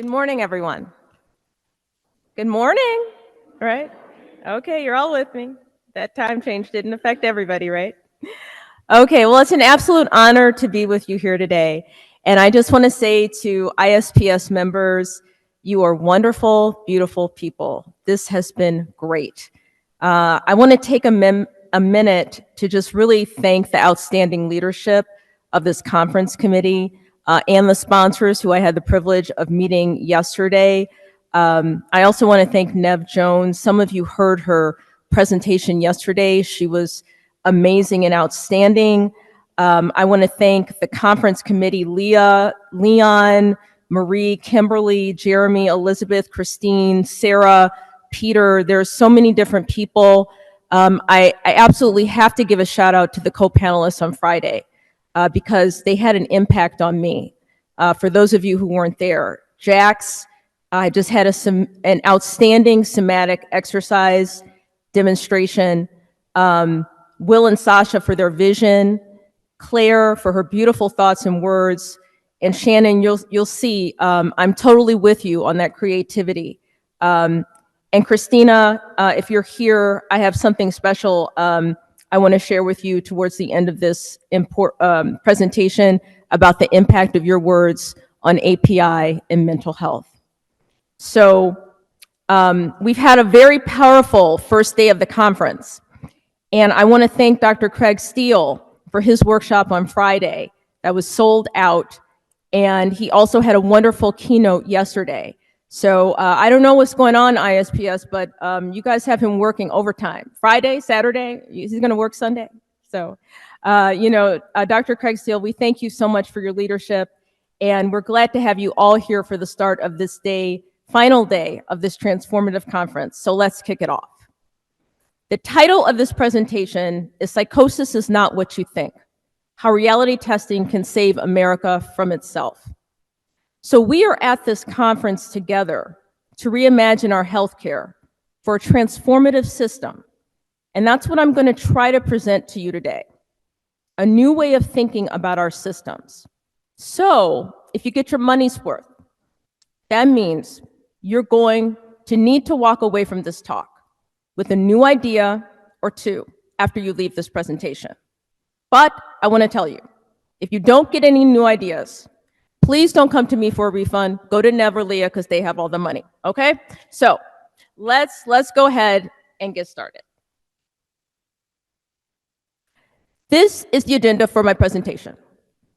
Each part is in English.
Good morning, everyone. Good morning, right? Okay, you're all with me. That time change didn't affect everybody, right? Okay, well, it's an absolute honor to be with you here today. And I just want to say to ISPS members, you are wonderful, beautiful people. This has been great. I want to take a minute to just really thank the outstanding leadership of this conference committee and the sponsors who I had the privilege of meeting yesterday. I also want to thank Nev Jones. Some of you heard her presentation yesterday. She was amazing and outstanding. I want to thank the conference committee, Leah, Leon, Marie, Kimberly, Jeremy, Elizabeth, Christine, Sarah, Peter. There's so many different people. I absolutely have to give a shout out to the co-panelists on Friday because they had an impact on me. For those of you who weren't there, Jax, I just had an outstanding somatic exercise demonstration. Will and Sasha for their vision, Claire for her beautiful thoughts and words, and Shannon, you'll see, I'm totally with you on that creativity. And Christina, if you're here, I have something special I want to share with you towards the end of this presentation about the impact of your words on API and mental health. So we've had a very powerful first day of the conference. And I want to thank Dr. Craig Steele for his workshop on Friday that was sold out. And he also had a wonderful keynote yesterday. So I don't know what's going on ISPS, but you guys have him working overtime. Friday, Saturday, he's going to work Sunday. So, Dr. Craig Steele, we thank you so much for your leadership. And we're glad to have you all here for the start of this day, final day of this transformative conference. So let's kick it off. The title of this presentation is Psychosis is Not What You Think: How Reality Testing Can Save America from Itself. So we are at this conference together to reimagine our healthcare for a transformative system. And that's what I'm going to try to present to you today. A new way of thinking about our systems. So if you get your money's worth, that means you're going to need to walk away from this talk with a new idea or two after you leave this presentation. But I want to tell you, if you don't get any new ideas, please don't come to me for a refund. Go to Nev or Leah because they have all the money, okay? So let's go ahead and get started. This is the agenda for my presentation.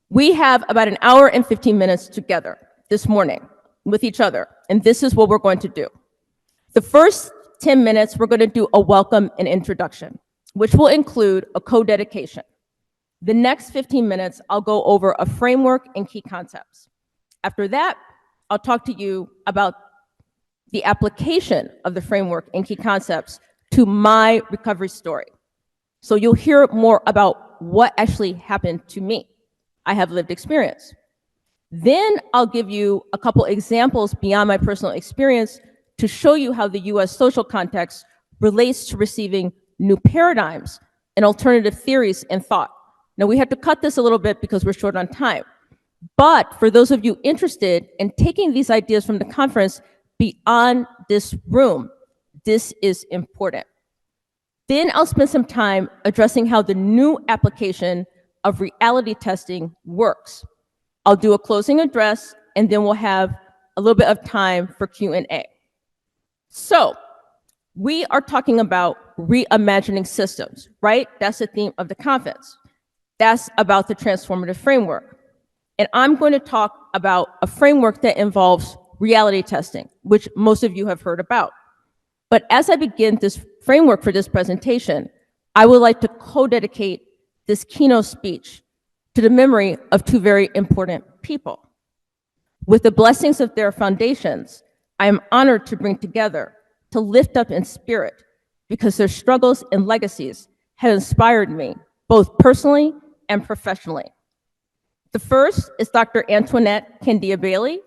We have about an hour and 15 minutes together this morning with each other, and this is what we're going to do. The first 10 minutes, we're going to do a welcome and introduction, which will include a co-dedication. The next 15 minutes, I'll go over a framework and key concepts. After that, I'll talk to you about the application of the framework and key concepts to my recovery story. So you'll hear more about what actually happened to me. I have lived experience. Then I'll give you a couple examples beyond my personal experience to show you how the US social context relates to receiving new paradigms and alternative theories and thought. Now we have to cut this a little bit because we're short on time. But for those of you interested in taking these ideas from the conference beyond this room, this is important. Then I'll spend some time addressing how the new application of reality testing works. I'll do a closing address, and then we'll have a little bit of time for Q&A. So we are talking about reimagining systems, right? That's the theme of the conference. That's about the transformative framework. And I'm going to talk about a framework that involves reality testing, which most of you have heard about. But as I begin this framework for this presentation, I would like to co-dedicate this keynote speech to the memory of two very important people. With the blessings of their foundations, I am honored to bring together, to lift up in spirit, because their struggles and legacies have inspired me, both personally and professionally. The first is Dr. Antoinette Candia Bailey,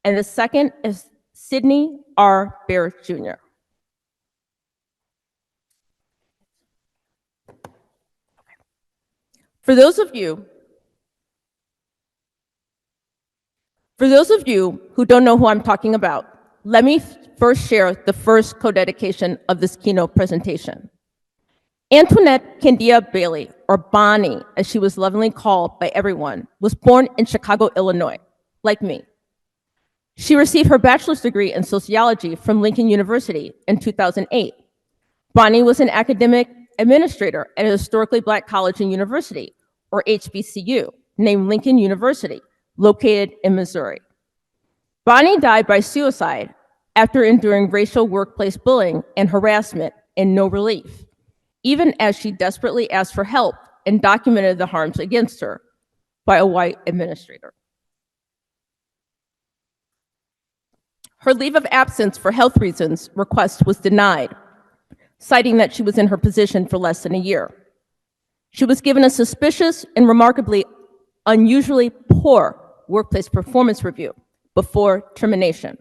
and the second is Sidney R. Baer, Jr. For those of you For those of you who don't know who I'm talking about, let me first share the first co-dedication of this keynote presentation. Antoinette Candia Bailey, or Bonnie, as she was lovingly called by everyone, was born in Chicago, Illinois, like me. She received her bachelor's degree in sociology from Lincoln University in 2008. Bonnie was an academic administrator at a historically Black college and university, or HBCU, named Lincoln University, located in Missouri. Bonnie died by suicide after enduring racial workplace bullying and harassment and no relief, even as she desperately asked for help and documented the harms against her by a white administrator. Her leave of absence for health reasons request was denied, citing that she was in her position for less than a year. She was given a suspicious and remarkably unusually poor workplace performance review before termination.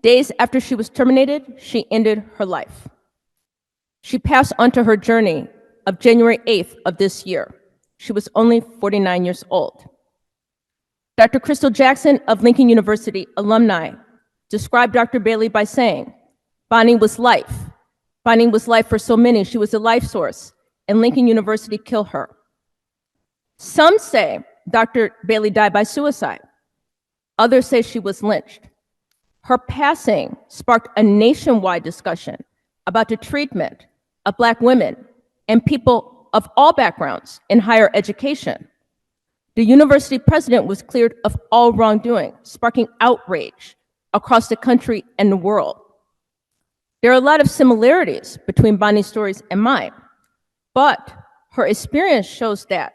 Days after she was terminated, she ended her life. She passed on to her journey of January 8th of this year. She was only 49 years old. Dr. Crystal Jackson of Lincoln University alumni described Dr. Bailey by saying, "Bonnie was life. Bonnie was life for so many. She was a life source, and Lincoln University killed her." Some say Dr. Bailey died by suicide. Others say she was lynched. Her passing sparked a nationwide discussion about the treatment of Black women and people of all backgrounds in higher education. The university president was cleared of all wrongdoing, sparking outrage across the country and the world. There are a lot of similarities between Bonnie's stories and mine, but her experience shows that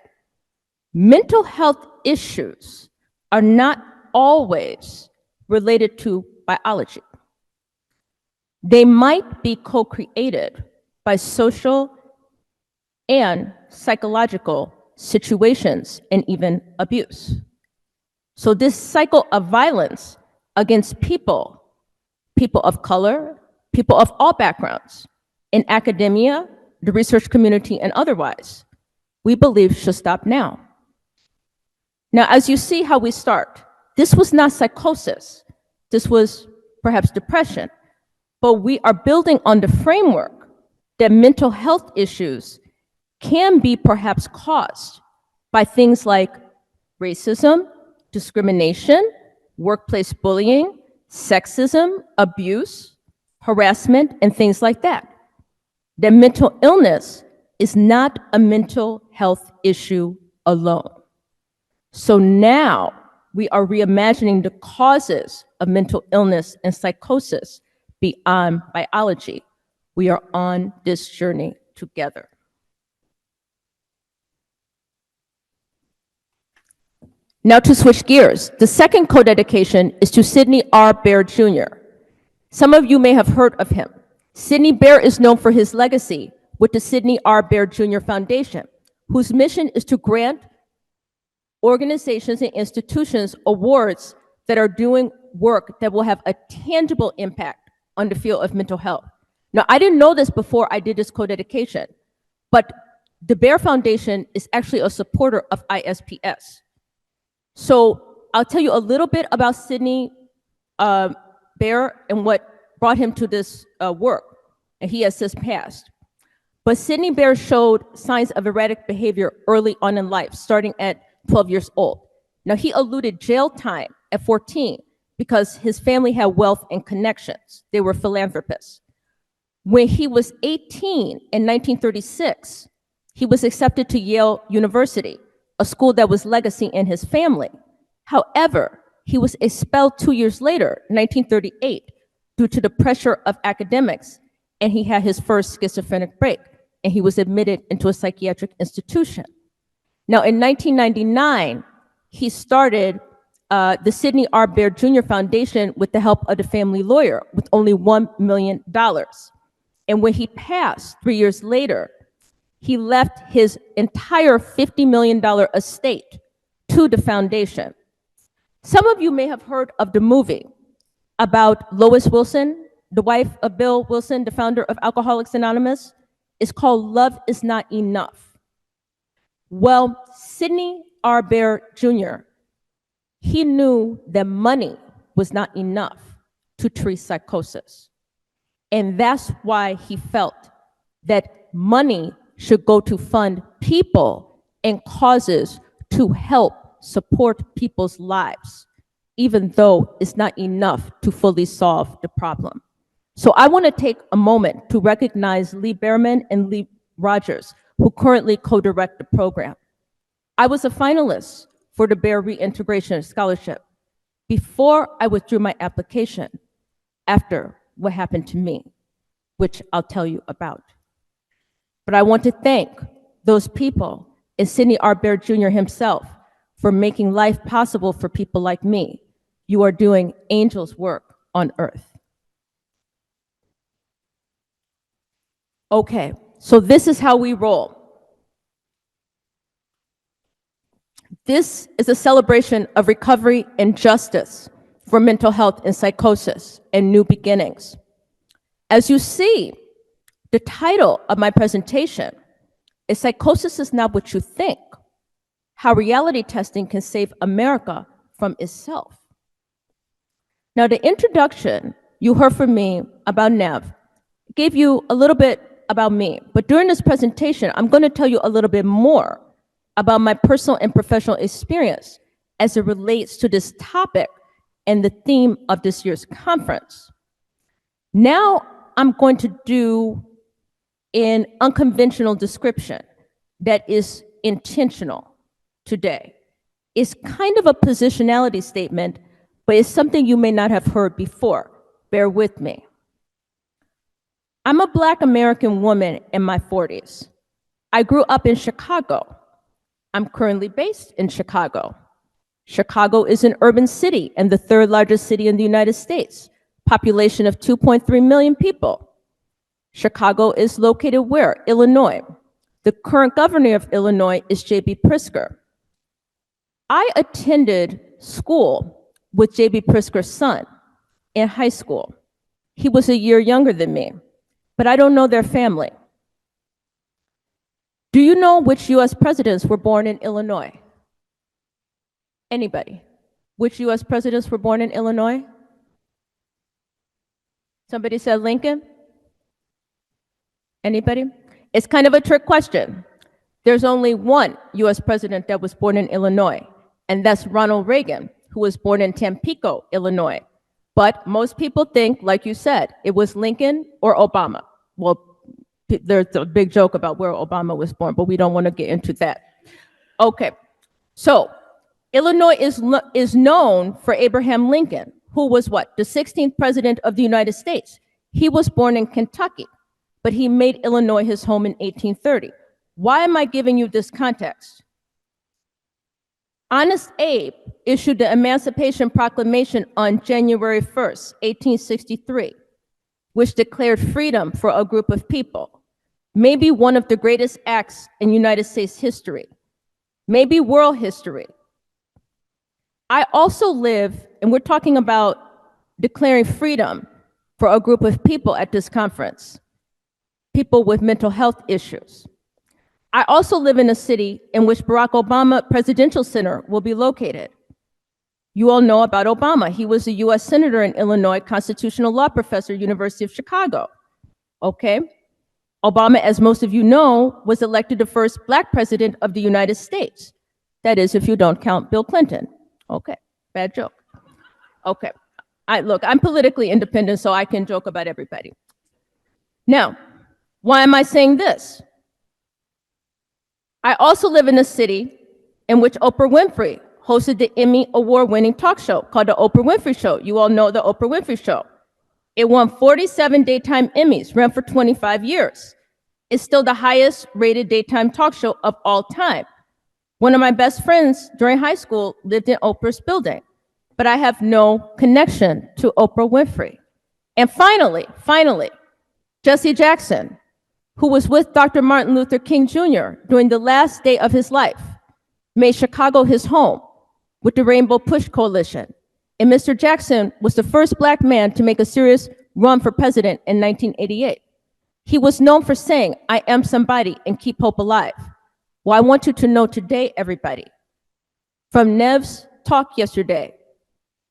mental health issues are not always related to biology. They might be co-created by social and psychological situations and even abuse. So this cycle of violence against people of color, people of all backgrounds, in academia, the research community, and otherwise, we believe should stop now. Now, as you see how we start, this was not psychosis. This was perhaps depression, but we are building on the framework that mental health issues can be perhaps caused by things like racism, discrimination, workplace bullying, sexism, abuse, harassment, and things like that. That mental illness is not a mental health issue alone. So now we are reimagining the causes of mental illness and psychosis beyond biology. We are on this journey together. Now to switch gears, the second co-dedication is to Sidney R. Baer Jr. Some of you may have heard of him. Sidney Baer is known for his legacy with the Sidney R. Baer Jr. Foundation, whose mission is to grant organizations and institutions awards that are doing work that will have a tangible impact on the field of mental health. Now, I didn't know this before I did this co-dedication, but the Baer Foundation is actually a supporter of ISPS. So I'll tell you a little bit about Sidney Baer and what brought him to this work, and he has since passed. But Sidney Baer showed signs of erratic behavior early on in life, starting at 12 years old. Now, he eluded jail time at 14 because his family had wealth and connections. They were philanthropists. When he was 18 in 1936, he was accepted to Yale University, a school that was legacy in his family. However, he was expelled 2 years later, 1938, due to the pressure of academics, and he had his first schizophrenic break, and he was admitted into a psychiatric institution. Now, in 1999, he started the Sidney R. Baer Jr. Foundation with the help of the family lawyer with only $1 million. And when he passed 3 years later, he left his entire $50 million estate to the foundation. Some of you may have heard of the movie about Lois Wilson, the wife of Bill Wilson, the founder of Alcoholics Anonymous. It's called Love Is Not Enough. Well, Sidney R. Baer Jr. He knew that money was not enough to treat psychosis. And that's why he felt that money should go to fund people and causes to help support people's lives, even though it's not enough to fully solve the problem. So I want to take a moment to recognize Lee Behrman and Lee Rogers, who currently co-direct the program. I was a finalist for the Baer Reintegration Scholarship before I withdrew my application after what happened to me, which I'll tell you about. But I want to thank those people and Sidney R. Baer Jr. himself for making life possible for people like me. You are doing angels' work on earth. Okay, so this is how we roll. This is a celebration of recovery and justice for mental health and psychosis and new beginnings. As you see, the title of my presentation is Psychosis is Not What You Think, How Reality Testing Can Save America from Itself. Now, the introduction you heard from me about Nev gave you a little bit about me, but during this presentation, I'm going to tell you a little bit more about my personal and professional experience as it relates to this topic and the theme of this year's conference. Now, I'm going to do an unconventional description that is intentional today. It's kind of a positionality statement, but it's something you may not have heard before. Bear with me. I'm a Black American woman in my 40s. I grew up in Chicago. I'm currently based in Chicago. Chicago is an urban city and the third largest city in the United States, population of 2.3 million people. Chicago is located where? Illinois. The current governor of Illinois is J.B. Pritzker. I attended school with J.B. Pritzker's son in high school. He was a year younger than me, but I don't know their family. Do you know which US presidents were born in Illinois? Anybody? Which US presidents were born in Illinois? Somebody said Lincoln? Anybody? It's kind of a trick question. There's only one US president that was born in Illinois, and that's Ronald Reagan, who was born in Tampico, Illinois. But most people think, like you said, it was Lincoln or Obama. Well, there's a big joke about where Obama was born, but we don't want to get into that. Okay, so Illinois is known for Abraham Lincoln, who was what? The 16th president of the United States. He was born in Kentucky, but he made Illinois his home in 1830. Why am I giving you this context? Honest Abe issued the Emancipation Proclamation on January 1st, 1863, which declared freedom for a group of people. Maybe one of the greatest acts in United States history, maybe world history. I also live, and we're talking about declaring freedom for a group of people at this conference, people with mental health issues. I also live in a city in which Barack Obama Presidential Center will be located. You all know about Obama. He was a US Senator in Illinois, constitutional law professor, University of Chicago. Okay? Obama, as most of you know, was elected the first Black president of the United States. That is, if you don't count Bill Clinton. Okay, bad joke. Okay, look, I'm politically independent, so I can joke about everybody. Now, why am I saying this? I also live in a city in which Oprah Winfrey hosted the Emmy award-winning talk show called The Oprah Winfrey Show. You all know The Oprah Winfrey Show. It won 47 daytime Emmys, ran for 25 years. It's still the highest rated daytime talk show of all time. One of my best friends during high school lived in Oprah's building, but I have no connection to Oprah Winfrey. And finally, Jesse Jackson, who was with Dr. Martin Luther King Jr. during the last day of his life, made Chicago his home with the Rainbow Push Coalition. And Mr. Jackson was the first Black man to make a serious run for president in 1988. He was known for saying, "I am somebody and keep hope alive." Well, I want you to know today, everybody, from Nev's talk yesterday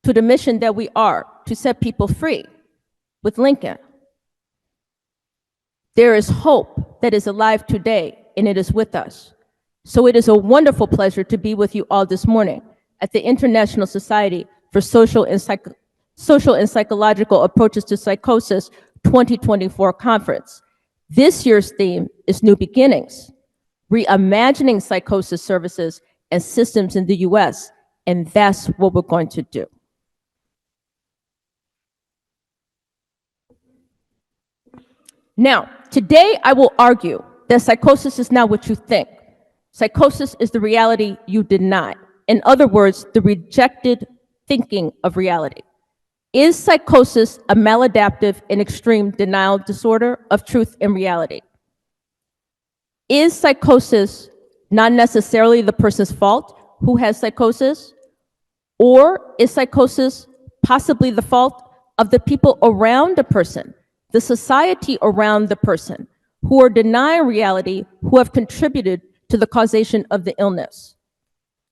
to the mission that we are to set people free with Lincoln. There is hope that is alive today, and it is with us. So it is a wonderful pleasure to be with you all this morning at the International Society for Social and Psychological Approaches to Psychosis 2024 conference. This year's theme is New Beginnings, reimagining psychosis services and systems in the US, and that's what we're going to do. Now, today I will argue that psychosis is not what you think. Psychosis is the reality you deny. In other words, the rejected thinking of reality. Is psychosis a maladaptive and extreme denial disorder of truth and reality? Is psychosis not necessarily the person's fault who has psychosis? Or is psychosis possibly the fault of the people around the person, the society around the person, who are denying reality, who have contributed to the causation of the illness?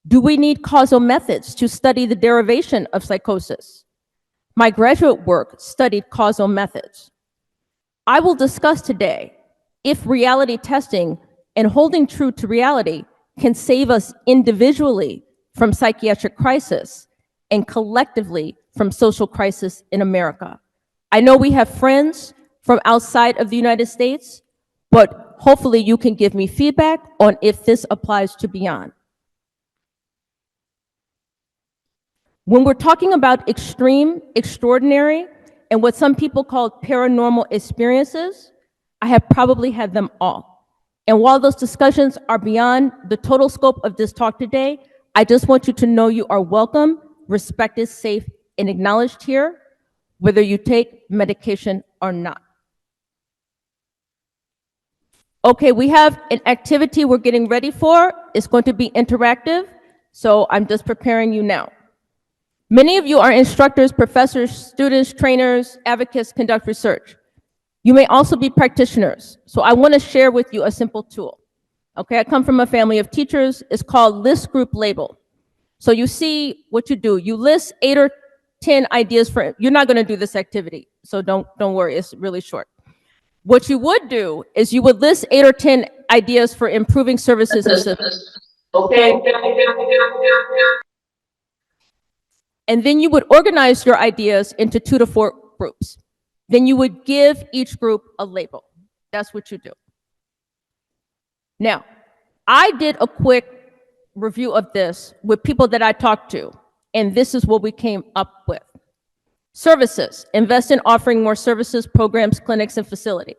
Do we need causal methods to study the derivation of psychosis? My graduate work studied causal methods. I will discuss today if reality testing and holding true to reality can save us individually from psychiatric crisis and collectively from social crisis in America. I know we have friends from outside of the United States, but hopefully you can give me feedback on if this applies to beyond. When we're talking about extreme, extraordinary, and what some people call paranormal experiences, I have probably had them all. And while those discussions are beyond the total scope of this talk today, I just want you to know you are welcome, respected, safe, and acknowledged here, whether you take medication or not. Okay, we have an activity we're getting ready for. It's going to be interactive, so I'm just preparing you now. Many of you are instructors, professors, students, trainers, advocates, conduct research. You may also be practitioners. So I want to share with you a simple tool. Okay, I come from a family of teachers. It's called List Group Label. So you see what you do. You list 8 or 10 ideas for, you're not going to do this activity, so don't worry, it's really short. What you would do is you would list 8 or 10 ideas for improving services and systems. Okay. And then you would organize your ideas into 2 to 4 groups. Then you would give each group a label. That's what you do. Now, I did a quick review of this with people that I talked to, and this is what we came up with. Services, invest in offering more services, programs, clinics, and facility.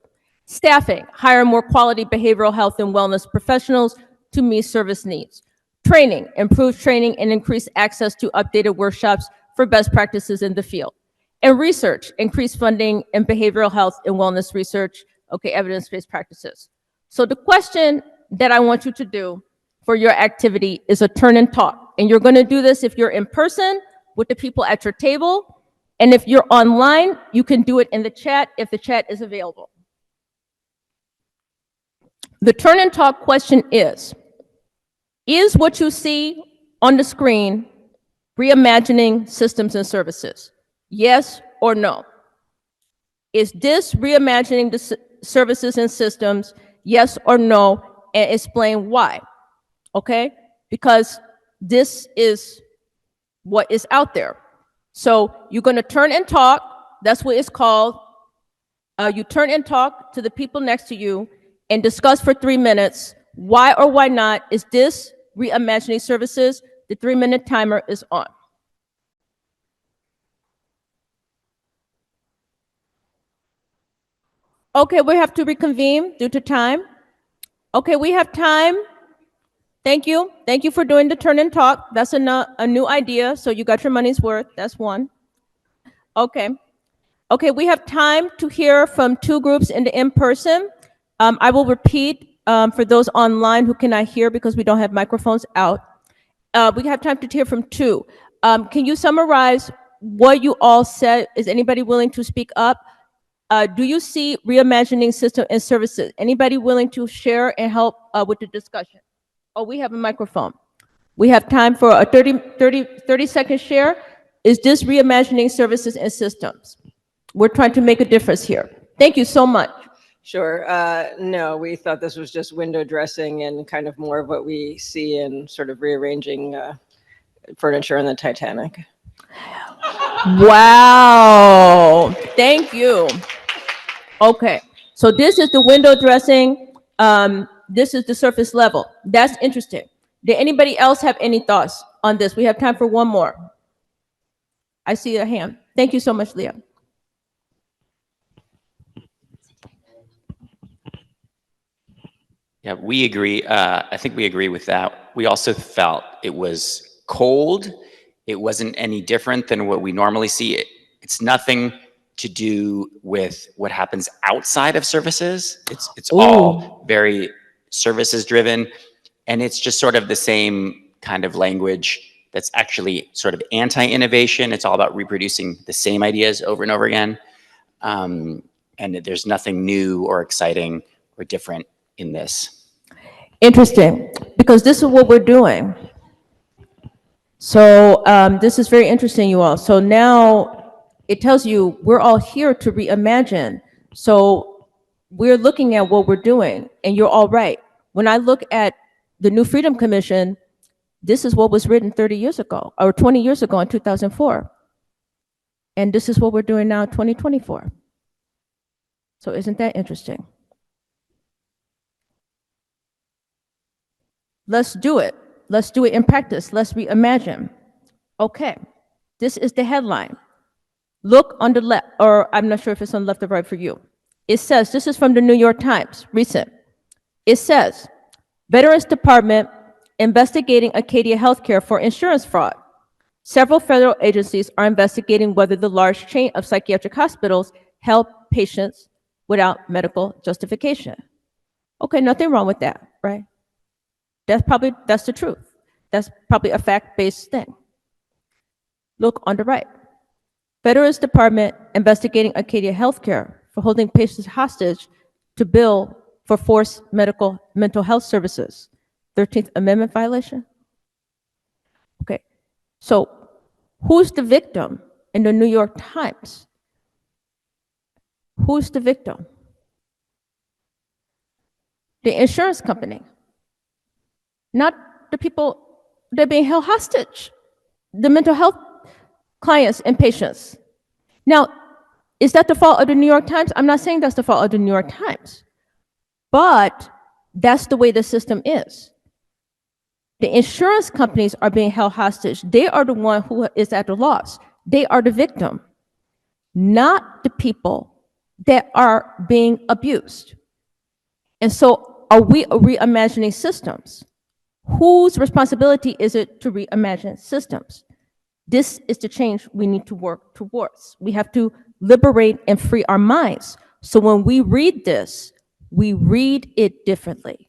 Staffing, hire more quality behavioral health and wellness professionals to meet service needs. Training, improve training and increase access to updated workshops for best practices in the field. And research, increase funding in behavioral health and wellness research, okay, evidence-based practices. So the question that I want you to do for your activity is a turn and talk. And you're gonna do this if you're in person with the people at your table. And if you're online, you can do it in the chat if the chat is available. The turn and talk question is what you see on the screen reimagining systems and services? Yes or no? Is this reimagining the services and systems? Yes or no? And explain why, okay? Because this is what is out there. So you're gonna turn and talk, that's what it's called. You turn and talk to the people next to you and discuss for 3 minutes why or why not is this reimagining services. The 3-minute timer is on. Okay, we have to reconvene due to time. Okay, we have time. Thank you. Thank you for doing the turn and talk. That's a new idea, so you got your money's worth. That's one. Okay. Okay, we have time to hear from 2 groups in the in-person. I will repeat for those online who cannot hear because we don't have microphones out. We have time to hear from 2. Can you summarize what you all said? Is anybody willing to speak up? Do you see reimagining system and services? Anybody willing to share and help with the discussion? Oh, we have a microphone. We have time for a 30-second share. Is this reimagining services and systems? We're trying to make a difference here. Thank you so much. Sure. No, we thought this was just window dressing and kind of more of what we see in sort of rearranging furniture in the Titanic. Wow. Thank you. Okay. So this is the window dressing. This is the surface level. That's interesting. Did anybody else have any thoughts on this? We have time for one more. I see a hand. Thank you so much, Leah. Yeah, we agree. I think we agree with that. We also felt it was cold. It wasn't any different than what we normally see. It's nothing to do with what happens outside of services. It's all very services driven. And it's just sort of the same kind of language that's actually sort of anti-innovation. It's all about reproducing the same ideas over and over again. And there's nothing new or exciting or different in this. Interesting, because this is what we're doing. So this is very interesting, you all. So now it tells you we're all here to reimagine. So we're looking at what we're doing, and you're all right. When I look at the New Freedom Commission, this is what was written 30 years ago, or 20 years ago in 2004. And this is what we're doing now in 2024. So isn't that interesting? Let's do it. Let's do it in practice. Let's reimagine. Okay, this is the headline. Look on the left, or I'm not sure if it's on the left or right for you. It says, this is from the New York Times, recent. It says, Veterans Department investigating Acadia Healthcare for insurance fraud. Several federal agencies are investigating whether the large chain of psychiatric hospitals help patients without medical justification. Okay, nothing wrong with that, right? That's the truth. That's probably a fact-based thing. Look on the right. Veterans Department investigating Acadia Healthcare for holding patients hostage to bill for forced mental health services. 13th Amendment violation? Okay, so who's the victim in the New York Times? Who's the victim? The insurance company, not the people that are being held hostage, the mental health clients and patients. Now, is that the fault of the New York Times? I'm not saying that's the fault of the New York Times, but that's the way the system is. The insurance companies are being held hostage. They are the one who is at the loss. They are the victim, not the people that are being abused. And so are we reimagining systems? Whose responsibility is it to reimagine systems? This is the change we need to work towards. We have to liberate and free our minds. So when we read this, we read it differently.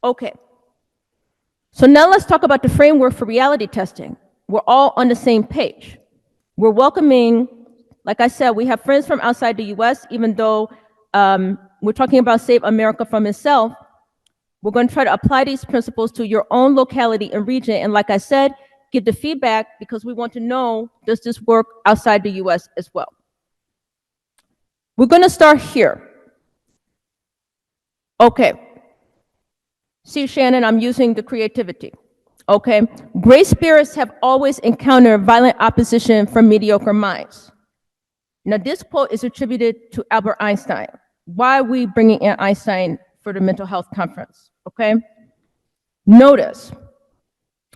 Okay. So now let's talk about the framework for reality testing. We're all on the same page. We're welcoming, like I said, we have friends from outside the US, even though we're talking about Save America from Itself. We're going to try to apply these principles to your own locality and region. And like I said, give the feedback because we want to know, does this work outside the US as well? We're going to start here. Okay. See, Shannon, I'm using the creativity. Okay. Great spirits have always encountered violent opposition from mediocre minds. Now, this quote is attributed to Albert Einstein. Why are we bringing in Einstein for the mental health conference? Okay. Notice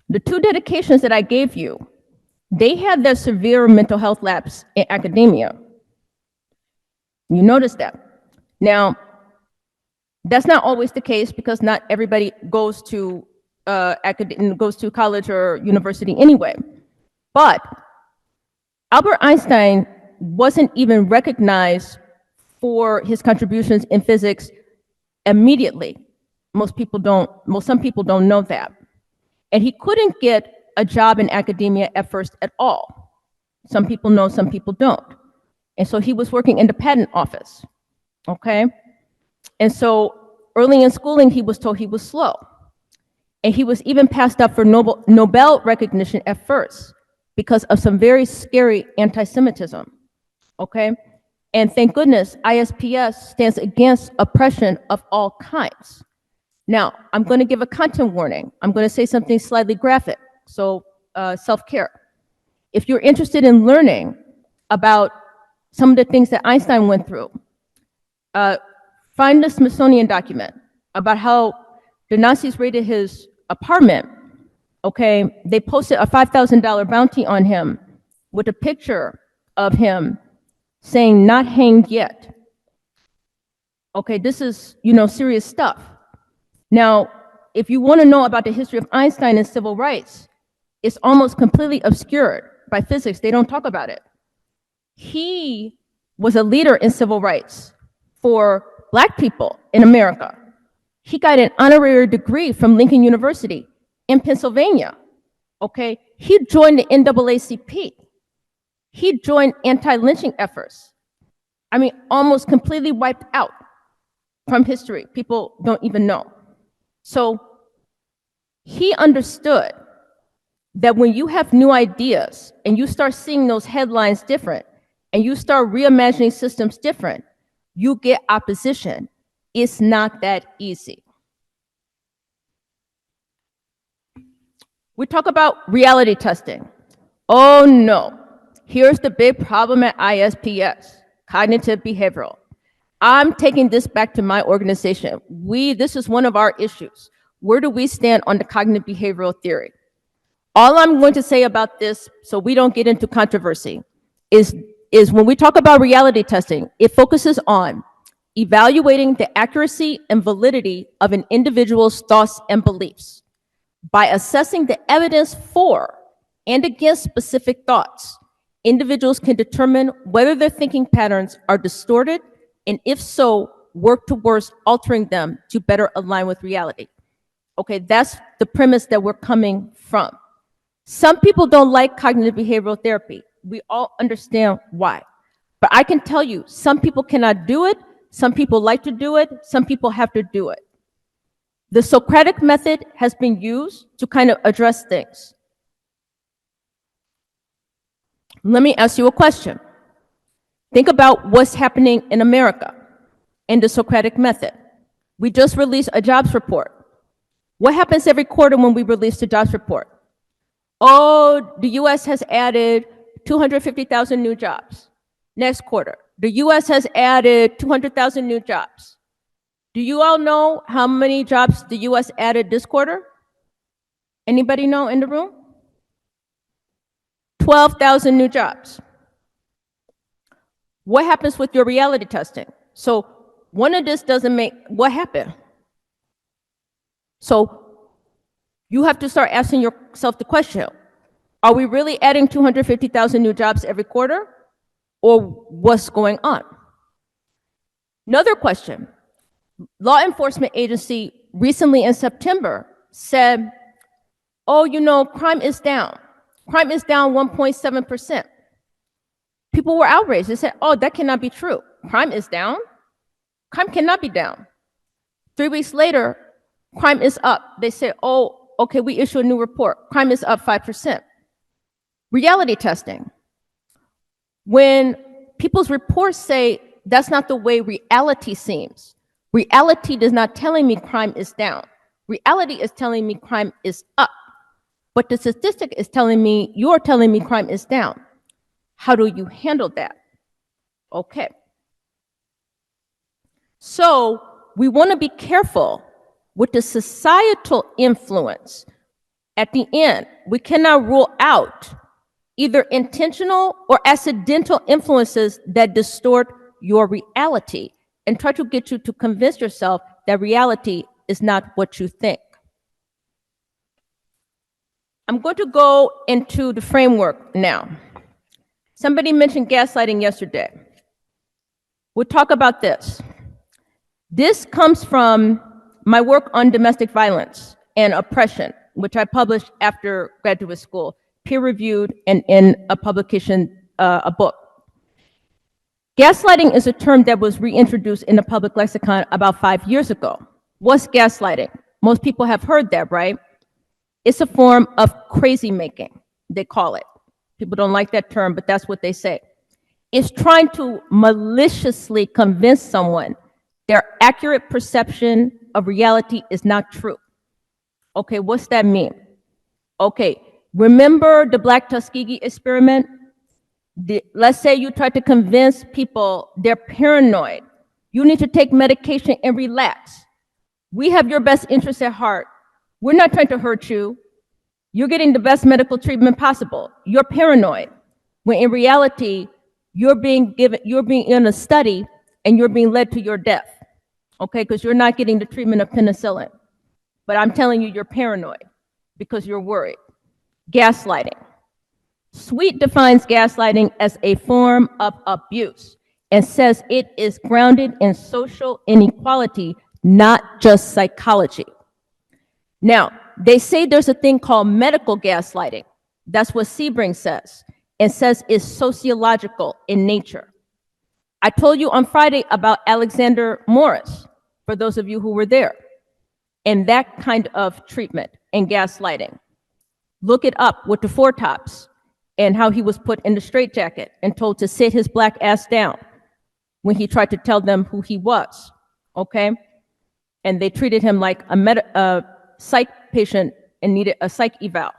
the two dedications that I gave you, they had their severe mental health lapse in academia. You notice that. Now, that's not always the case because not everybody goes to college or university anyway. But Albert Einstein wasn't even recognized for his contributions in physics immediately. Some people don't know that. And he couldn't get a job in academia at first at all. Some people know, some people don't. And so he was working in the patent office, okay? And so Early in schooling, he was told he was slow. And he was even passed up for Nobel recognition at first because of some very scary anti-Semitism, okay? And thank goodness, ISPS stands against oppression of all kinds. Now, I'm going to give a content warning. I'm going to say something slightly graphic, so self-care. If you're interested in learning about some of the things that Einstein went through, find the Smithsonian document about how the Nazis raided his apartment, okay? They posted a $5,000 bounty on him with a picture of him saying, "Not hanged yet." Okay, this is, serious stuff. Now, if you want to know about the history of Einstein and civil rights, it's almost completely obscured by physics. They don't talk about it. He was a leader in civil rights for Black people in America. He got an honorary degree from Lincoln University in Pennsylvania, okay? He joined the NAACP. He joined anti-lynching efforts. I mean, almost completely wiped out from history. People don't even know. So he understood that when you have new ideas and you start seeing those headlines different and you start reimagining systems different, you get opposition. It's not that easy. We talk about reality testing. Oh no, here's the big problem at ISPS, cognitive behavioral. I'm taking this back to my organization. This is one of our issues. Where do we stand on the cognitive behavioral theory? All I'm going to say about this, so we don't get into controversy, is when we talk about reality testing, it focuses on evaluating the accuracy and validity of an individual's thoughts and beliefs. By assessing the evidence for and against specific thoughts, individuals can determine whether their thinking patterns are distorted, and if so, work towards altering them to better align with reality. Okay, that's the premise that we're coming from. Some people don't like cognitive behavioral therapy. We all understand why. But I can tell you, some people cannot do it, some people like to do it, some people have to do it. The Socratic method has been used to kind of address things. Let me ask you a question. Think about what's happening in America in the Socratic method. We just released a jobs report. What happens every quarter when we release the jobs report? Oh, the US has added 250,000 new jobs. Next quarter, the US has added 200,000 new jobs. Do you all know how many jobs the US added this quarter? Anybody know in the room? 12,000 new jobs. What happens with your reality testing? So one of this doesn't make, what happened? So you have to start asking yourself the question, are we really adding 250,000 new jobs every quarter? Or what's going on? Another question, law enforcement agency recently in September said, oh, crime is down. Crime is down 1.7%. People were outraged. They said, oh, that cannot be true. Crime is down? Crime cannot be down. 3 weeks later, crime is up. They say, oh, okay, we issue a new report. Crime is up 5%. Reality testing. When people's reports say that's not the way reality seems, reality is not telling me crime is down. Reality is telling me crime is up. But the statistic is telling me, you're telling me crime is down. How do you handle that? Okay. So we want to be careful with the societal influence. At the end, we cannot rule out either intentional or accidental influences that distort your reality and try to get you to convince yourself that reality is not what you think. I'm going to go into the framework now. Somebody mentioned gaslighting yesterday. We'll talk about this. This comes from my work on domestic violence and oppression, which I published after graduate school, peer-reviewed and in a publication, a book. Gaslighting is a term that was reintroduced in the public lexicon about 5 years ago. What's gaslighting? Most people have heard that, right? It's a form of crazy making, they call it. People don't like that term, but that's what they say. It's trying to maliciously convince someone their accurate perception of reality is not true. Okay, what's that mean? Okay, remember the Black Tuskegee experiment? Let's say you try to convince people they're paranoid. You need to take medication and relax. We have your best interests at heart. We're not trying to hurt you. You're getting the best medical treatment possible. You're paranoid. When in reality, you're being in a study and you're being led to your death. Okay, because you're not getting the treatment of penicillin. But I'm telling you, you're paranoid because you're worried. Gaslighting. Sweet defines gaslighting as a form of abuse and says it is grounded in social inequality, not just psychology. Now, they say there's a thing called medical gaslighting. That's what Sebring says, and says is sociological in nature. I told you on Friday about Alexander Morris, for those of you who were there, and that kind of treatment and gaslighting. Look it up with the Four Tops and how he was put in the straitjacket and told to sit his black ass down when he tried to tell them who he was, okay? And they treated him like a psych patient and needed a psych eval.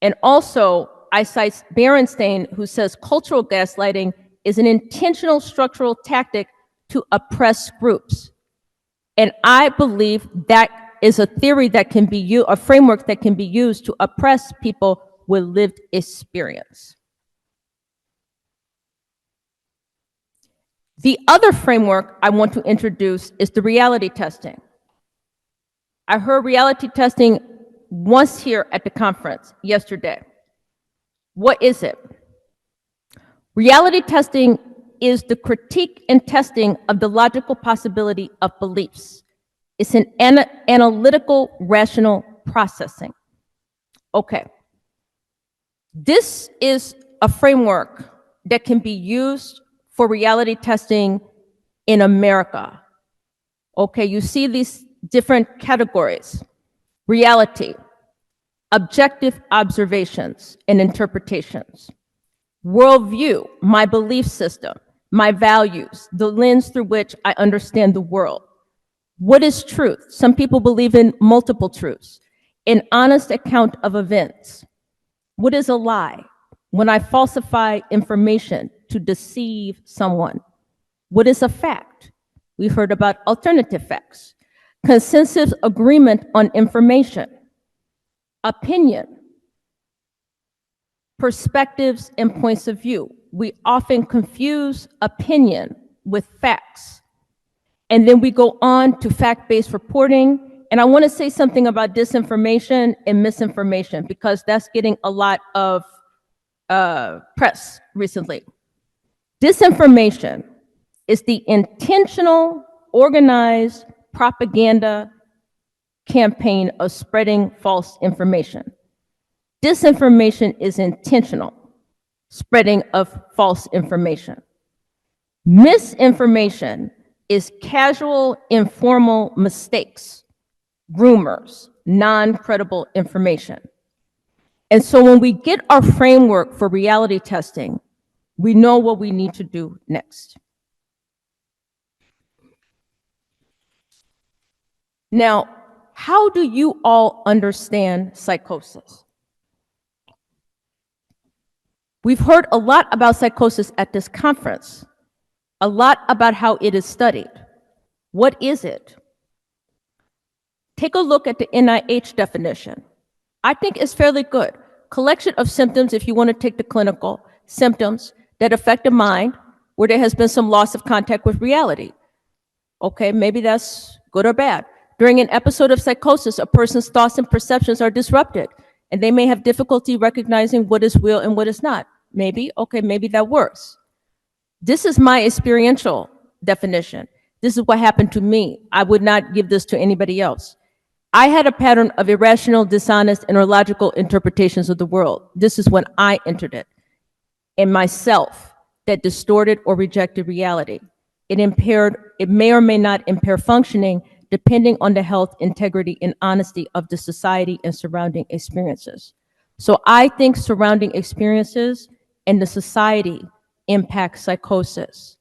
And also, I cite Berenstain, who says cultural gaslighting is an intentional structural tactic to oppress groups. And I believe that is a theory that can be used, a framework that can be used to oppress people with lived experience. The other framework I want to introduce is the reality testing. I heard reality testing once here at the conference yesterday. What is it? Reality testing is the critique and testing of the logical possibility of beliefs. It's an analytical, rational processing. Okay. This is a framework that can be used for reality testing in America. Okay, you see these different categories. Reality, objective observations and interpretations. Worldview, my belief system, my values, the lens through which I understand the world. What is truth? Some people believe in multiple truths. An honest account of events. What is a lie? When I falsify information to deceive someone. What is a fact? We heard about alternative facts. Consensus agreement on information. Opinion. Perspectives and points of view. We often confuse opinion with facts. And then we go on to fact-based reporting. And I want to say something about disinformation and misinformation because that's getting a lot of press recently. Disinformation is the intentional, organized propaganda campaign of spreading false information. Disinformation is intentional spreading of false information. Misinformation is casual, informal mistakes, rumors, non-credible information. And so when we get our framework for reality testing, we know what we need to do next. Now, how do you all understand psychosis? We've heard a lot about psychosis at this conference, a lot about how it is studied. What is it? Take a look at the NIH definition. I think it's fairly good. Collection of symptoms, if you want to take the clinical, symptoms that affect the mind where there has been some loss of contact with reality. Okay, maybe that's good or bad. During an episode of psychosis, a person's thoughts and perceptions are disrupted, and they may have difficulty recognizing what is real and what is not. Maybe, okay, maybe that works. This is my experiential definition. This is what happened to me. I would not give this to anybody else. I had a pattern of irrational, dishonest, and illogical interpretations of the world. This is when I entered it. And myself that distorted or rejected reality. It may or may not impair functioning depending on the health, integrity, and honesty of the society and surrounding experiences. So I think surrounding experiences and the society impact psychosis,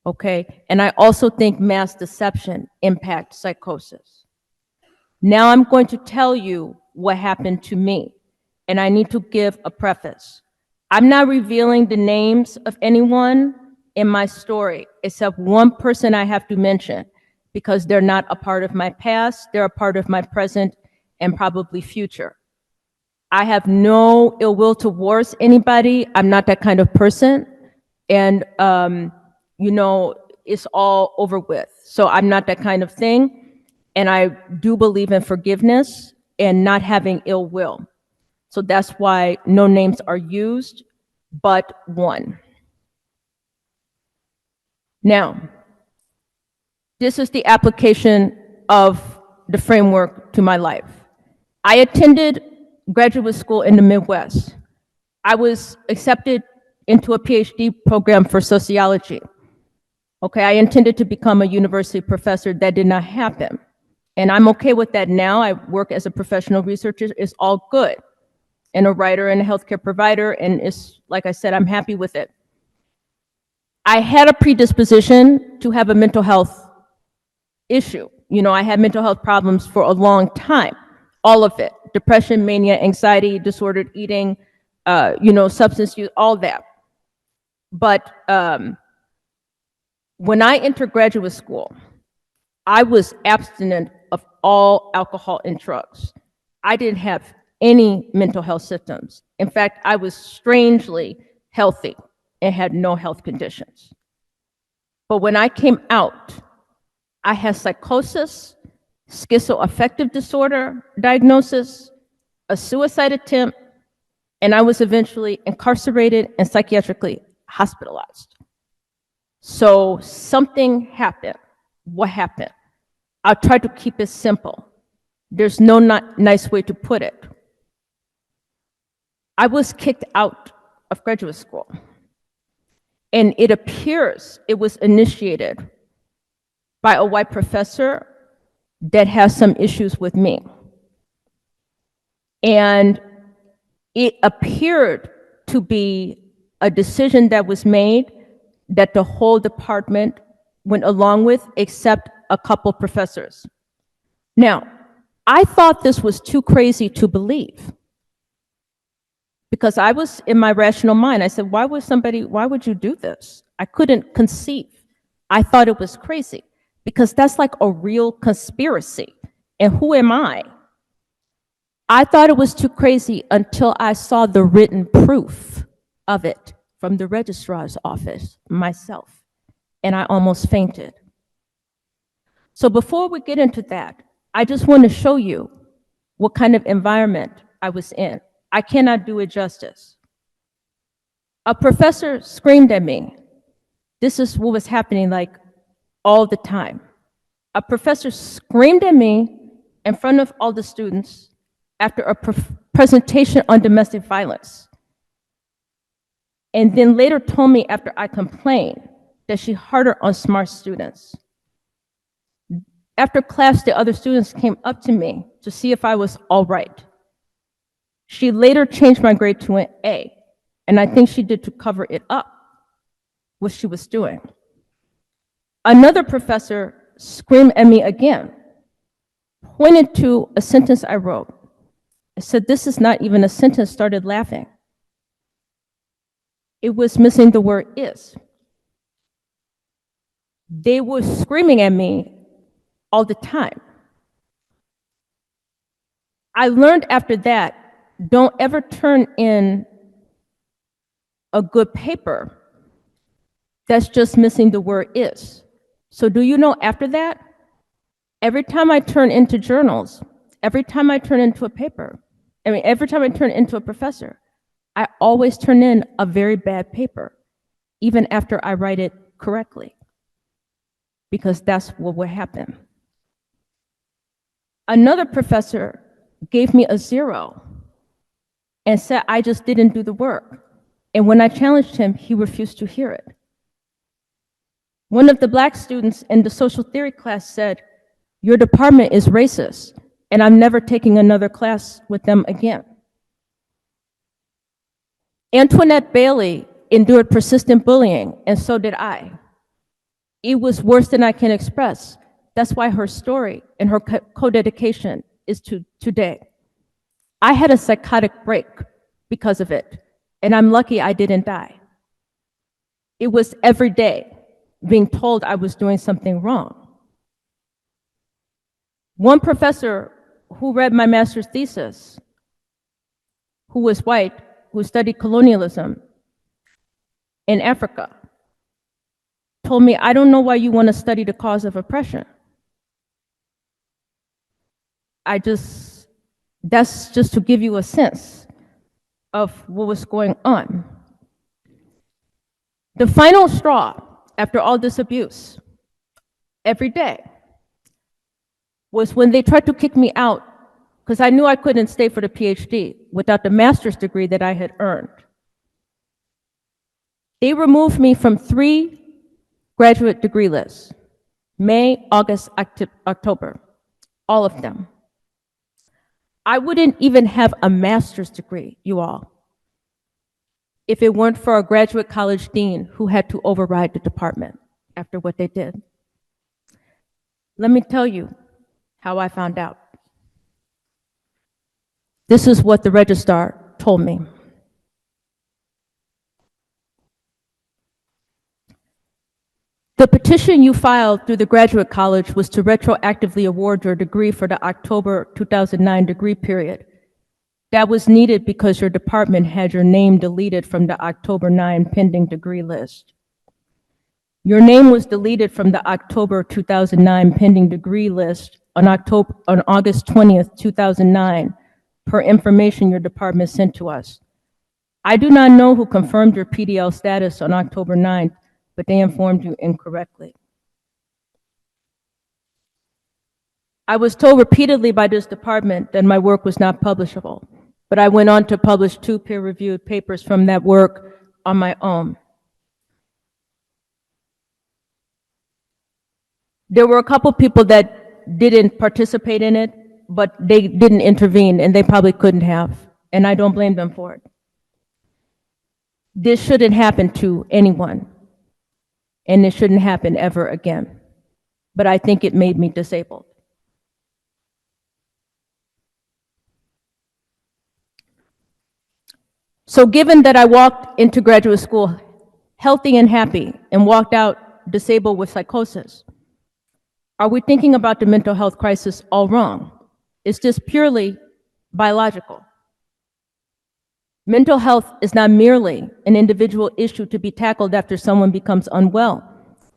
okay? And I also think mass deception impacts psychosis. Now I'm going to tell you what happened to me, and I need to give a preface. I'm not revealing the names of anyone in my story, except one person I have to mention, because they're not a part of my past, they're a part of my present and probably future. I have no ill will towards anybody. I'm not that kind of person. And, you know, it's all over with. So I'm not that kind of thing. And I do believe in forgiveness and not having ill will. So that's why no names are used, but one. Now, this is the application of the framework to my life. I attended graduate school in the Midwest. I was accepted into a PhD program for sociology. Okay, I intended to become a university professor. That did not happen. And I'm okay with that now. I work as a professional researcher. It's all good. And a writer and a healthcare provider. And it's, like I said, I'm happy with it. I had a predisposition to have a mental health issue. You know, I had mental health problems for a long time, all of it, depression, mania, anxiety, disordered eating, you know, substance use, all that. But when I entered graduate school, I was abstinent of all alcohol and drugs. I didn't have any mental health symptoms. In fact, I was strangely healthy and had no health conditions. But when I came out, I had psychosis, schizoaffective disorder diagnosis, a suicide attempt, and I was eventually incarcerated and psychiatrically hospitalized. So something happened. What happened? I'll try to keep it simple. There's no nice way to put it. I was kicked out of graduate school. And it appears it was initiated by a white professor that has some issues with me. And it appeared to be a decision that was made that the whole department went along with, except a couple professors. Now, I thought this was too crazy to believe, because I was in my rational mind. I said, why would you do this? I couldn't conceive. I thought it was crazy, because that's like a real conspiracy. And who am I? I thought it was too crazy until I saw the written proof of it from the registrar's office myself, and I almost fainted. So before we get into that, I just want to show you what kind of environment I was in. I cannot do it justice. A professor screamed at me. This is what was happening like all the time. A professor screamed at me in front of all the students after a presentation on domestic violence. And then later told me after I complained that she harder on smart students. After class, the other students came up to me to see if I was all right. She later changed my grade to an A, and I think she did to cover it up, what she was doing. Another professor screamed at me again, pointed to a sentence I wrote. I said, this is not even a sentence, started laughing. It was missing the word is. They were screaming at me all the time. I learned after that, don't ever turn in a good paper that's just missing the word is. So do you know after that, every time I turn into journals, every time I turn into a paper, every time I turn into a professor, I always turn in a very bad paper, even after I write it correctly, because that's what would happen. Another professor gave me a 0 and said I just didn't do the work. And when I challenged him, he refused to hear it. One of the Black students in the social theory class said, Your department is racist, and I'm never taking another class with them again. Antoinette Bailey endured persistent bullying, and so did I. It was worse than I can express. That's why her story and her co-dedication is to today. I had a psychotic break because of it, and I'm lucky I didn't die. It was every day being told I was doing something wrong. One professor who read my master's thesis, who was white, who studied colonialism in Africa, told me, I don't know why you want to study the cause of oppression. That's just to give you a sense of what was going on. The final straw after all this abuse, every day, was when they tried to kick me out because I knew I couldn't stay for the PhD without the master's degree that I had earned. They removed me from 3 graduate degree lists, May, August, October, all of them. I wouldn't even have a master's degree, you all, if it weren't for a graduate college dean who had to override the department after what they did. Let me tell you how I found out. This is what the registrar told me. The petition you filed through the graduate college was to retroactively award your degree for the October 2009 degree period. That was needed because your department had your name deleted from the October 9 pending degree list. Your name was deleted from the October 2009 pending degree list on August 20th, 2009, per information your department sent to us. I do not know who confirmed your PDL status on October 9th, but they informed you incorrectly. I was told repeatedly by this department that my work was not publishable, but I went on to publish 2 peer-reviewed papers from that work on my own. There were a couple people that didn't participate in it, but they didn't intervene, and they probably couldn't have, and I don't blame them for it. This shouldn't happen to anyone, and it shouldn't happen ever again. But I think it made me disabled. So given that I walked into graduate school healthy and happy and walked out disabled with psychosis, are we thinking about the mental health crisis all wrong? Is this purely biological? Mental health is not merely an individual issue to be tackled after someone becomes unwell.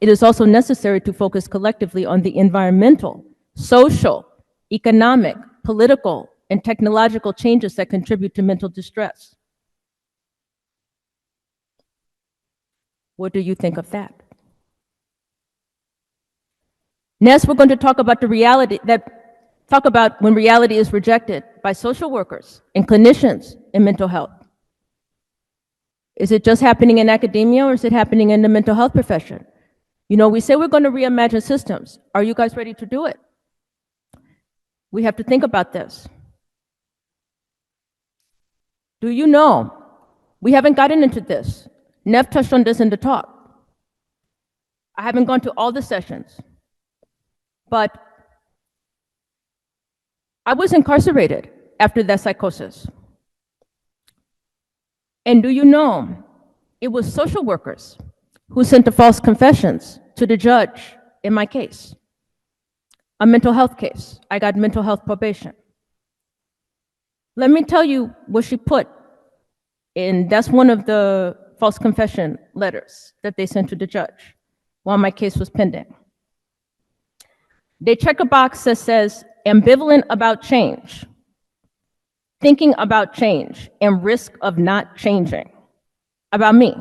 It is also necessary to focus collectively on the environmental, social, economic, political, and technological changes that contribute to mental distress. What do you think of that? Next, we're going to talk about when reality is rejected by social workers and clinicians in mental health. Is it just happening in academia, or is it happening in the mental health profession? You know, we say we're going to reimagine systems. Are you guys ready to do it? We have to think about this. Do you know, we haven't gotten into this. Nev touched on this in the talk. I haven't gone to all the sessions, but I was incarcerated after that psychosis. And do you know, it was social workers who sent the false confessions to the judge in my case, a mental health case. I got mental health probation. Let me tell you what she put in, that's one of the false confession letters that they sent to the judge while my case was pending. They check a box that says, ambivalent about change, thinking about change, and risk of not changing, about me.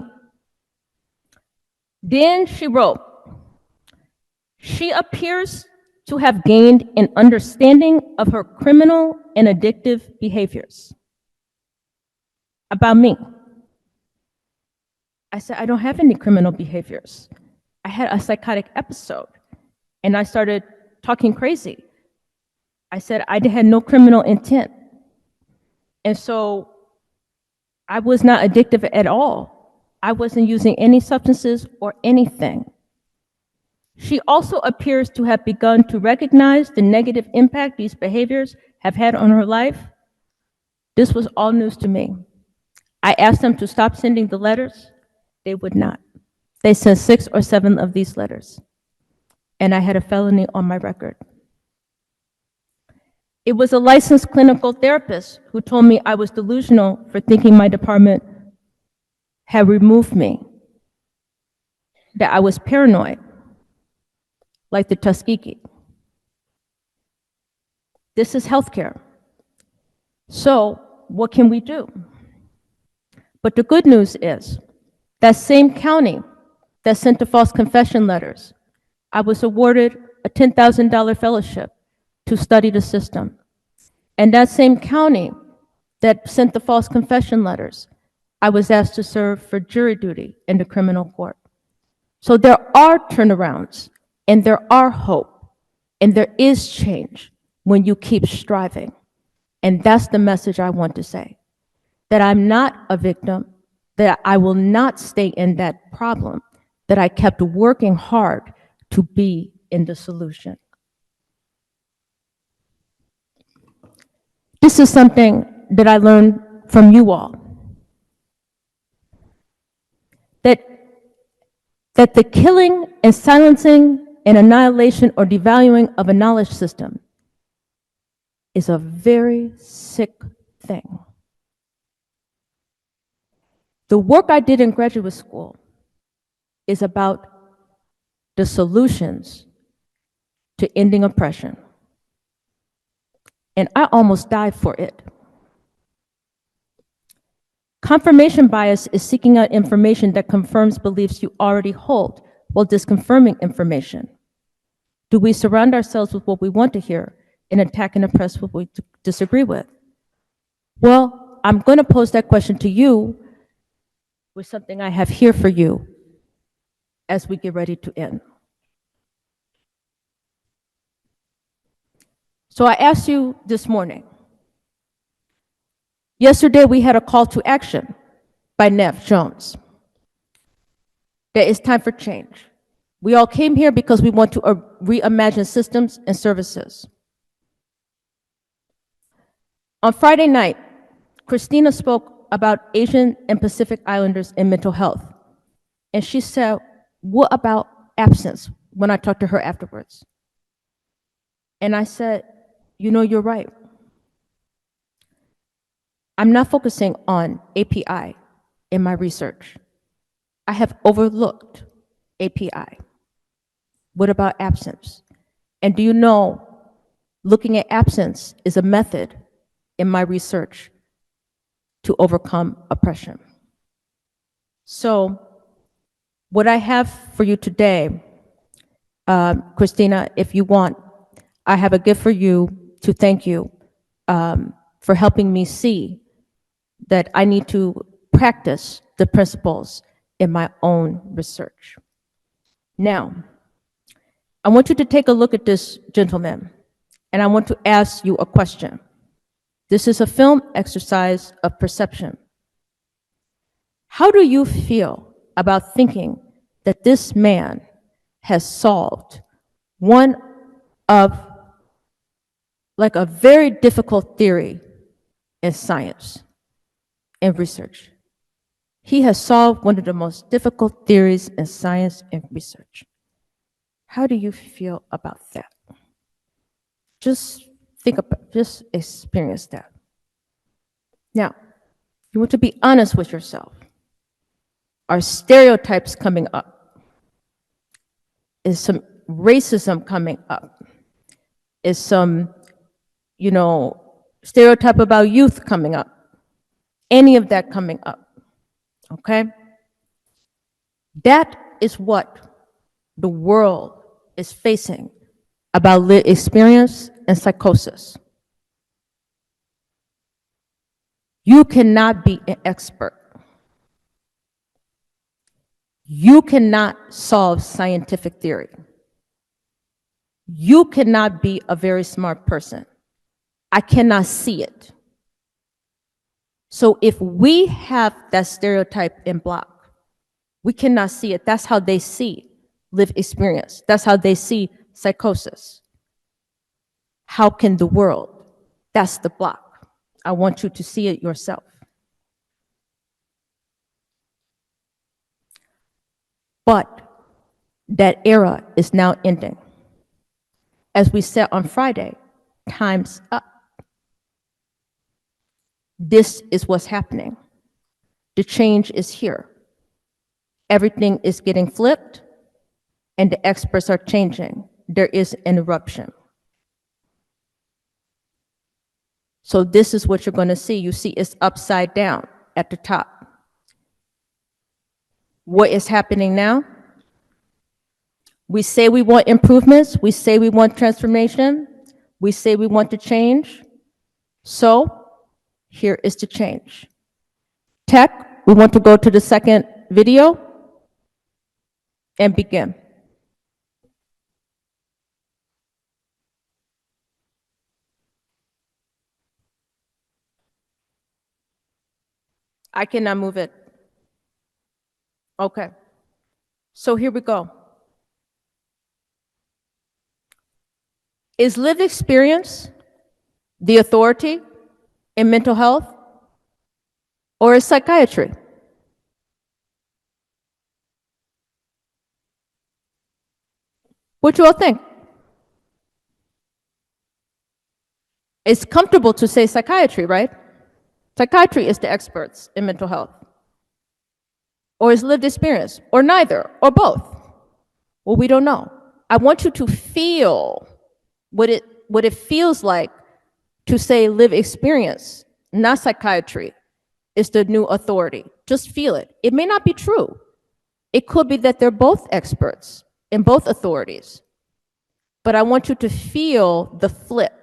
Then she wrote, she appears to have gained an understanding of her criminal and addictive behaviors, about me. I said, I don't have any criminal behaviors. I had a psychotic episode, and I started talking crazy. I said I had no criminal intent. And so I was not addictive at all. I wasn't using any substances or anything. She also appears to have begun to recognize the negative impact these behaviors have had on her life. This was all news to me. I asked them to stop sending the letters. They would not. They sent 6 or 7 of these letters, and I had a felony on my record. It was a licensed clinical therapist who told me I was delusional for thinking my department had removed me, that I was paranoid, like the Tuskegee. This is healthcare. So what can we do? But the good news is that same county that sent the false confession letters, I was awarded a $10,000 fellowship to study the system. And that same county that sent the false confession letters, I was asked to serve for jury duty in the criminal court. So there are turnarounds, and there are hope, and there is change when you keep striving. And that's the message I want to say, that I'm not a victim, that I will not stay in that problem, that I kept working hard to be in the solution. This is something that I learned from you all. That the killing and silencing and annihilation or devaluing of a knowledge system is a very sick thing. The work I did in graduate school is about the solutions to ending oppression. And I almost died for it. Confirmation bias is seeking out information that confirms beliefs you already hold while disconfirming information. Do we surround ourselves with what we want to hear and attack and oppress what we disagree with? Well, I'm going to pose that question to you with something I have here for you as we get ready to end. So I asked you this morning. Yesterday, we had a call to action by Nev Jones. That it's time for change. We all came here because we want to reimagine systems and services. On Friday night, Christina spoke about Asian and Pacific Islanders and mental health. And she said, what about absence, when I talked to her afterwards? And I said, you know, you're right. I'm not focusing on API in my research. I have overlooked API. What about absence? And do you know, looking at absence is a method in my research to overcome oppression. So what I have for you today, Christina, if you want, I have a gift for you to thank you for helping me see that I need to practice the principles in my own research. Now, I want you to take a look at this gentleman, and I want to ask you a question. This is a film exercise of perception. How do you feel about thinking that this man has solved one of like a very difficult theory in science and research? He has solved one of the most difficult theories in science and research. How do you feel about that? Just think about, just experience that. Now, you want to be honest with yourself. Are stereotypes coming up? Is some racism coming up? Is some, stereotype about youth coming up? Any of that coming up? Okay? That is what the world is facing about lived experience and psychosis. You cannot be an expert. You cannot solve scientific theory. You cannot be a very smart person. I cannot see it. So if we have that stereotype in Block, we cannot see it. That's how they see lived experience. That's how they see psychosis. How can the world? That's the Block. I want you to see it yourself. But that era is now ending. As we said on Friday, time's up. This is what's happening. The change is here. Everything is getting flipped, and the experts are changing. There is an eruption. So this is what you're going to see. You see it's upside down at the top. What is happening now? We say we want improvements. We say we want transformation. We say we want to change. So here is the change. Tech, we want to go to the second video and begin. I cannot move it. Okay. So here we go. Is lived experience the authority in mental health, or is psychiatry? What you all think? It's comfortable to say psychiatry, right? Psychiatry is the experts in mental health. Or is lived experience, or neither, or both? Well, we don't know. I want you to feel what it feels like to say lived experience, not psychiatry, is the new authority. Just feel it. It may not be true. It could be that they're both experts in both authorities. But I want you to feel the flip.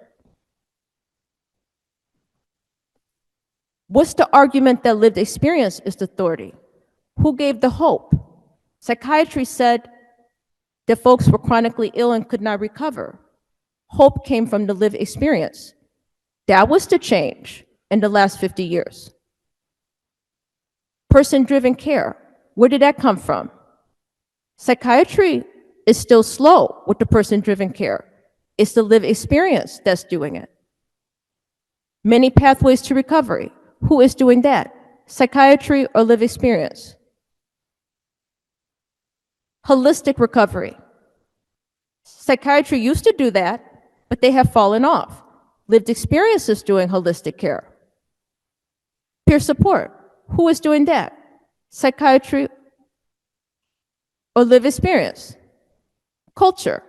What's the argument that lived experience is the authority? Who gave the hope? Psychiatry said that folks were chronically ill and could not recover. Hope came from the lived experience. That was the change in the last 50 years. Person-driven care, where did that come from? Psychiatry is still slow with the person-driven care. It's the lived experience that's doing it. Many pathways to recovery. Who is doing that? Psychiatry or lived experience? Holistic recovery. Psychiatry used to do that, but they have fallen off. Lived experience is doing holistic care. Peer support. Who is doing that? Psychiatry or lived experience? Culture.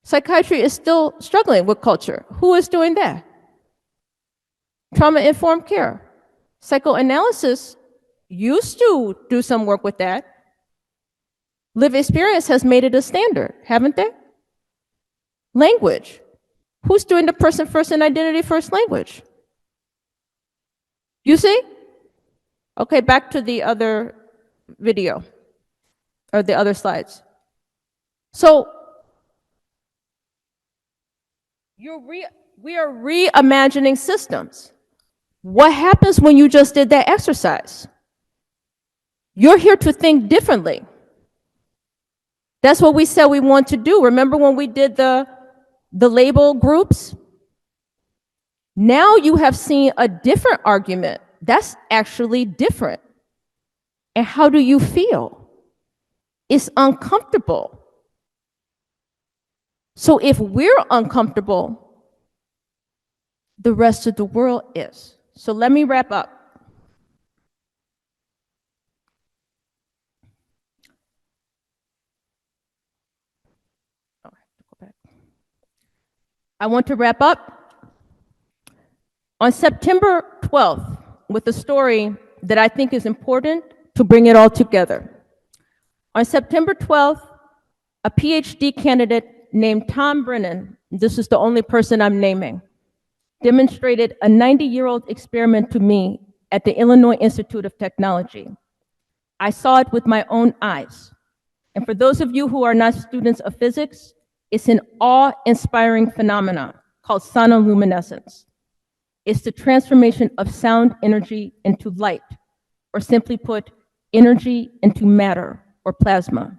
Psychiatry is still struggling with culture. Who is doing that? Trauma-informed care. Psychoanalysis used to do some work with that. Lived experience has made it a standard, haven't they? Language. Who's doing the person first and identity first language? You see? Okay, back to the other video, or the other slides. So, we are reimagining systems. What happens when you just did that exercise? You're here to think differently. That's what we said we want to do. Remember when we did the label groups? Now you have seen a different argument. That's actually different. And how do you feel? It's uncomfortable. So if we're uncomfortable, the rest of the world is. So let me wrap up. I want to wrap up on September 12th with a story that I think is important to bring it all together. On September 12th, a PhD candidate named Tom Brennan, this is the only person I'm naming, demonstrated a 90-year-old experiment to me at the Illinois Institute of Technology. I saw it with my own eyes. And for those of you who are not students of physics, It's an awe-inspiring phenomenon called sonoluminescence. It's the transformation of sound energy into light, or simply put, energy into matter or plasma.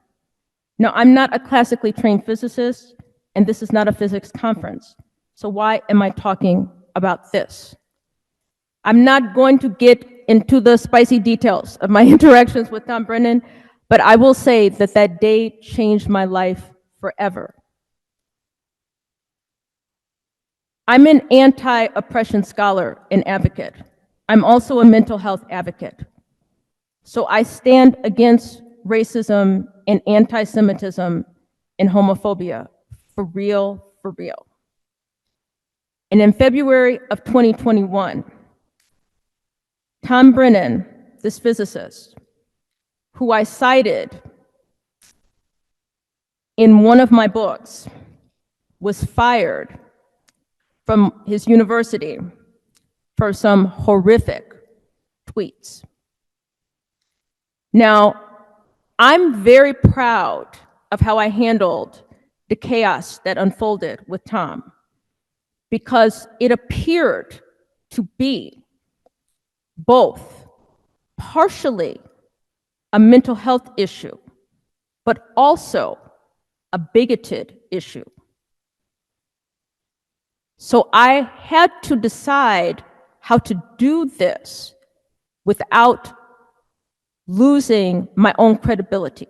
Now, I'm not a classically trained physicist, and this is not a physics conference. So why am I talking about this? I'm not going to get into the spicy details of my interactions with Tom Brennan, but I will say that that day changed my life forever. I'm an anti-oppression scholar and advocate. I'm also a mental health advocate. So I stand against racism and anti-Semitism and homophobia, for real, for real. And in February of 2021, Tom Brennan, this physicist, who I cited in one of my books, was fired from his university for some horrific tweets. Now, I'm very proud of how I handled the chaos that unfolded with Tom, because it appeared to be both partially a mental health issue, but also a bigoted issue. So I had to decide how to do this without losing my own credibility.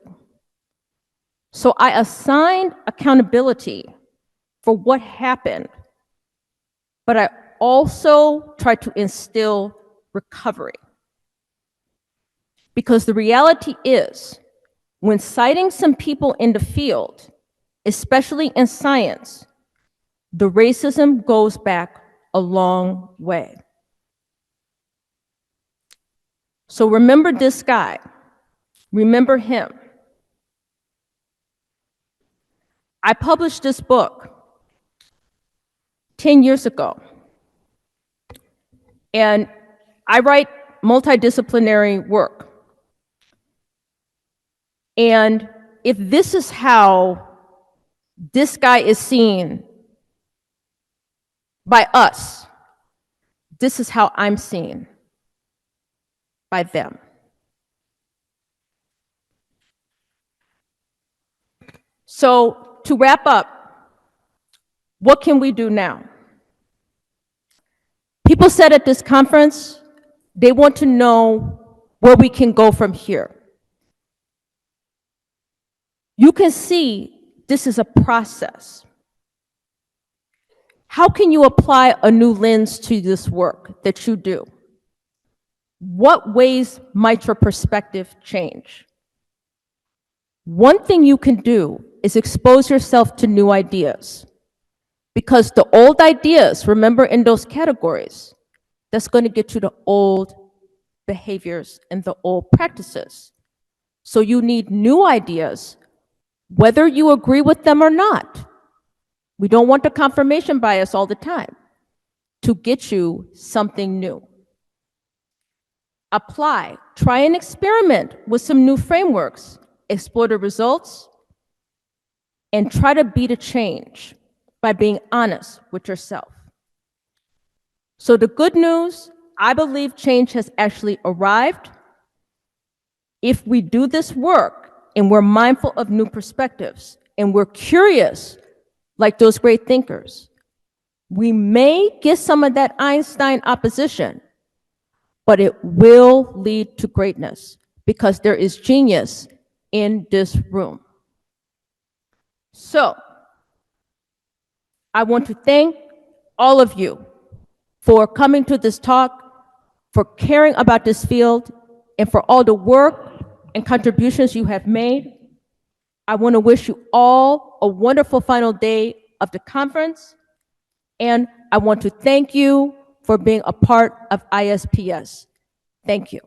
So I assigned accountability for what happened, but I also tried to instill recovery. Because the reality is, when citing some people in the field, especially in science, the racism goes back a long way. So remember this guy, remember him. I published this book 10 years ago, and I write multidisciplinary work. And if this is how this guy is seen by us, this is how I'm seen by them. So to wrap up, what can we do now? People said at this conference, they want to know where we can go from here. You can see this is a process. How can you apply a new lens to this work that you do? What ways might your perspective change? One thing you can do is expose yourself to new ideas. Because the old ideas, remember, in those categories, that's going to get you the old behaviors and the old practices. So you need new ideas, whether you agree with them or not. We don't want the confirmation bias all the time, to get you something new. Apply, try and experiment with some new frameworks, explore the results, and try to beat a change by being honest with yourself. So the good news, I believe change has actually arrived. If we do this work and we're mindful of new perspectives and we're curious, like those great thinkers, we may get some of that Einstein opposition, but it will lead to greatness because there is genius in this room. So, I want to thank all of you for coming to this talk, for caring about this field, and for all the work and contributions you have made. I want to wish you all a wonderful final day of the conference, and I want to thank you for being a part of ISPS. Thank you.